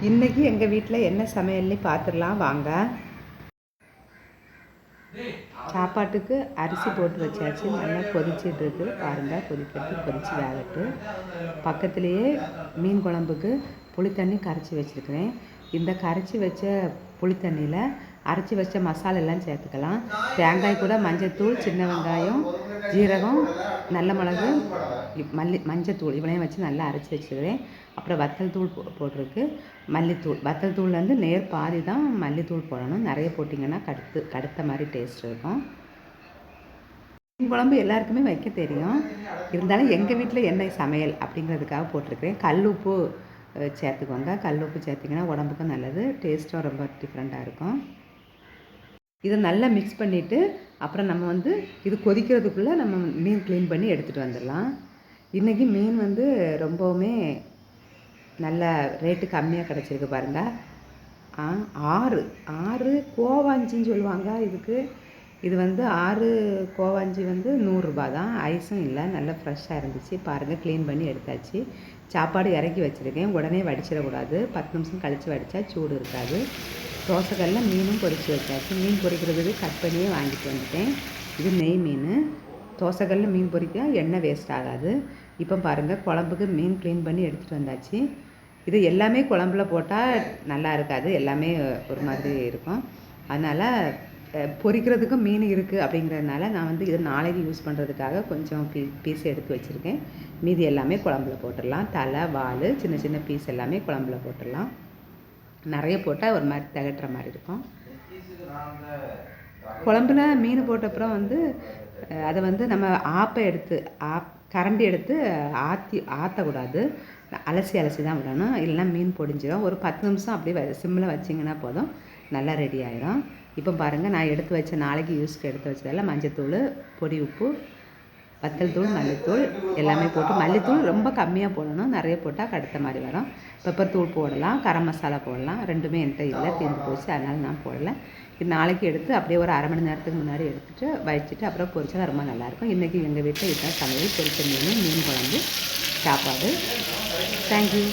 இன்றைக்கி எங்கள் வீட்டில் என்ன சமையல்னு பார்த்துடலாம் வாங்க. சாப்பாட்டுக்கு அரிசி போட்டு வச்சாச்சு, நல்லா கொதிச்சிட்டு இருக்குது பாருங்கள். கொதிச்சு வேகட்டு. பக்கத்துலேயே மீன் குழம்புக்கு புளித்தண்ணி கரைச்சி வச்சுருக்கிறேன். இந்த கரைச்சி வச்ச புளித்தண்ணியில் அரைச்சி வச்ச மசாலெல்லாம் சேர்த்துக்கலாம். தேங்காய் கூட மஞ்சத்தூள், சின்ன வெங்காயம், ஜீரகம், நல்ல மிளகு, மஞ்சத்தூள் இவனையும் வச்சு நல்லா அரைச்சி வச்சுக்கிறேன். அப்புறம் வத்தல் தூள் போட்டிருக்கு, மல்லித்தூள். வத்தல் தூள் வந்து நேர் பாதி தான் மல்லித்தூள் போடணும். நிறைய போட்டிங்கன்னா கடுத்த மாதிரி டேஸ்ட் இருக்கும். மீன் குழம்பு எல்லாருக்குமே வைக்க தெரியும், இருந்தாலும் எங்கள் வீட்டில் என்ன சமையல் அப்படிங்கிறதுக்காக போட்டிருக்கிறேன். கல் உப்பு சேர்த்துக்கோங்க. கல் உப்பு சேர்த்திங்கன்னா உடம்புக்கும் நல்லது, டேஸ்ட்டும் ரொம்ப டிஃப்ரெண்ட்டாக இருக்கும். இதை நல்லா மிக்ஸ் பண்ணிவிட்டு அப்புறம் நம்ம வந்து இது கொதிக்கிறதுக்குள்ளே நம்ம மீன் க்ளீன் பண்ணி எடுத்துகிட்டு வந்துடலாம். இன்றைக்கி மீன் வந்து ரொம்பவுமே நல்ல ரேட்டு கம்மியாக கிடச்சிருக்கு பாருங்கள். 6 கோவாஞ்சின்னு சொல்லுவாங்க இதுக்கு. இது வந்து 6 கோவாஞ்சி வந்து 100 ரூபா தான். ஐஸும் இல்லை, நல்லா ஃப்ரெஷ்ஷாக இருந்துச்சு பாருங்கள். க்ளீன் பண்ணி எடுத்தாச்சு. சாப்பாடு இறக்கி வச்சுருக்கேன். உடனே வடிச்சிடக்கூடாது, 10 நிமிஷம் கழித்து வடித்தா சூடு இருக்காது. தோசைக்கல்லில் மீனும் பொரித்து வச்சாச்சு. மீன் பொரிக்கிறதுக்கு கட் பண்ணியே வாங்கிட்டு வந்துட்டேன். இது நெய் மீன். தோசைக்கல்லில் மீன் பொரிக்க எண்ணெய் வேஸ்ட் ஆகாது. இப்போ பாருங்கள், குழம்புக்கு மீன் க்ளீன் பண்ணி எடுத்துகிட்டு வந்தாச்சு. இது எல்லாமே குழம்புல போட்டால் நல்லா இருக்காது, எல்லாமே ஒரு மாதிரி இருக்கும். அதனால் பொரிக்கிறதுக்கும் மீன் இருக்குது அப்படிங்கிறதுனால நான் வந்து இது நாளைக்கு யூஸ் பண்ணுறதுக்காக கொஞ்சம் பீஸ் எடுத்து வச்சுருக்கேன். மீதி எல்லாமே குழம்புல போட்டுடலாம். தலை, வால், சின்ன சின்ன பீஸ் எல்லாமே குழம்புல போட்டுடலாம். நிறைய போட்டால் ஒரு மாதிரி திகட்டுற மாதிரி இருக்கும். குழம்புல மீன் போட்டப்புறம் வந்து அதை வந்து நம்ம கரண்டி எடுத்து ஆற்றக்கூடாது, அலசி தான் விடணும், இல்லைன்னா மீன் பொடிஞ்சிடும். ஒரு 10 நிமிஷம் அப்படியே சிம்மில் வச்சிங்கன்னா போதும், நல்லா ரெடி ஆகிடும். இப்போ பாருங்கள், நான் எடுத்து வச்ச நாளைக்கு யூஸ்க்கு எடுத்து வச்சதெல்லாம் மஞ்சத்தூள், பொடி உப்பு, வத்தல் தூள், மல்லித்தூள் எல்லாமே போட்டு, மல்லித்தூள் ரொம்ப கம்மியாக போடணும், நிறைய போட்டால் கடுத்த மாதிரி வரும். பெப்பர் தூள் போடலாம், கரம் மசாலா போடலாம். ரெண்டுமே என்கிட்ட இல்லை, தீர்ந்து போச்சு, அதனால் நான் போடலை. இது நாளைக்கு எடுத்து அப்படியே ஒரு அரை மணி நேரத்துக்கு முன்னாடி எடுத்துகிட்டு வச்சுட்டு அப்புறம் பொரிச்சா ரொம்ப நல்லாயிருக்கும். இன்றைக்கி எங்கள் வீட்டில் இதுதான் சமையல். பொரிச்ச மீன் குழம்பு, சாப்பாடு. தேங்க்யூ.